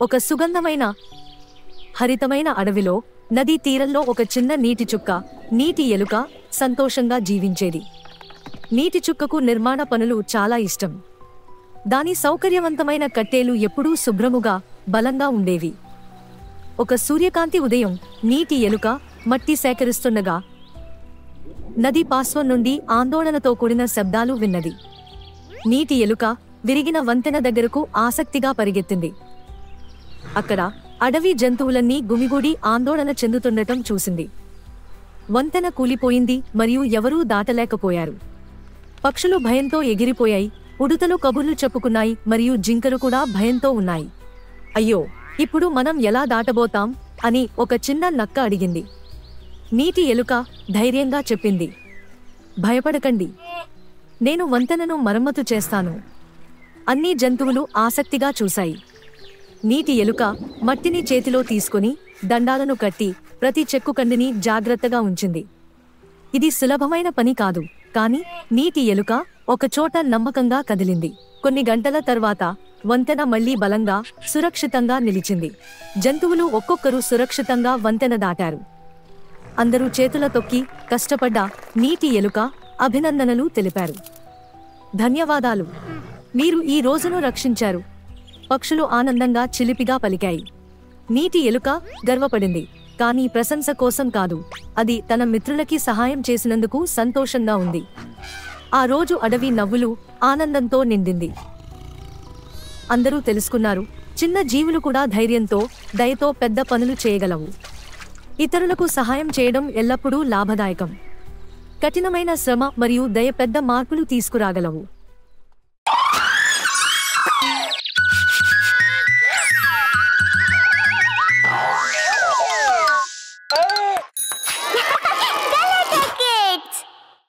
ఒక సుగంధమైన హరితమైన అడవిలో నదీ తీరంలో ఒక చిన్న నీటి చుక్క, నీటి ఎలుక సంతోషంగా జీవించేది. నీటి చుక్కకు నిర్మాణ పనులు చాలా ఇష్టం. దాని సౌకర్యవంతమైన కట్టేలు ఎప్పుడూ శుభ్రముగా, బలంగా ఉండేవి. ఒక సూర్యకాంతి ఉదయం నీటి ఎలుక మట్టి సేకరిస్తుండగా నది పార్శ్వం నుండి ఆందోళనతో కూడిన శబ్దాలు విన్నది. నీటి ఎలుక విరిగిన వంతెన దగ్గరకు ఆసక్తిగా పరిగెత్తింది. అక్కడ అడవి జంతువులన్నీ గుమిగూడి ఆందోళన చెందుతుండటం చూసింది. వంతెన కూలిపోయింది మరియు ఎవరూ దాటలేకపోయారు. పక్షులు భయంతో ఎగిరిపోయాయి, ఉడుతలు కబుర్లు చెప్పుకున్నాయి మరియు జింకలు కూడా భయంతో ఉన్నాయి. అయ్యో, ఇప్పుడు మనం ఎలా దాటబోతాం అని ఒక చిన్న నక్క అడిగింది. నీటి ఎలుక ధైర్యంగా చెప్పింది, భయపడకండి, నేను వంతెనను మరమ్మతు చేస్తాను. అన్ని జంతువులు ఆసక్తిగా చూశాయి. నీటి ఎలుక మట్టిని చేతిలో తీసుకుని దండాలను కట్టి ప్రతి చెక్కుకండిని జాగ్రత్తగా ఉంచింది. ఇది సులభమైన పని కాదు, కాని నీటి ఎలుక ఒకచోట నమ్మకంగా కదిలింది. కొన్ని గంటల తర్వాత వంతెన మళ్లీ బలంగా, సురక్షితంగా నిలిచింది. జంతువులు ఒక్కొక్కరు సురక్షితంగా వంతెన దాటారు. అందరూ చేతుల తొక్కి కష్టపడ్డ నీటి ఎలుక అభినందనలు తెలిపారు. ధన్యవాదాలు, మీరు ఈ రోజును రక్షించారు. పక్షులు ఆనందంగా చిలిపిగా పలికాయి. నీటి ఎలుక గర్వపడింది, కానీ ప్రశంస కోసం కాదు. అది తన మిత్రులకి సహాయం చేసినందుకు సంతోషంగా ఉంది. ఆ రోజు అడవి నవ్వులు, ఆనందంతో నిండింది. అందరూ తెలుసుకున్నారు, చిన్న జీవులు కూడా ధైర్యంతో, దయతో పెద్ద పనులు చేయగలవు. ఇతరులకు సహాయం చేయడం ఎల్లప్పుడూ లాభదాయకం. కఠినమైన శ్రమ మరియు దయ పెద్ద మార్పులు తీసుకురాగలవు.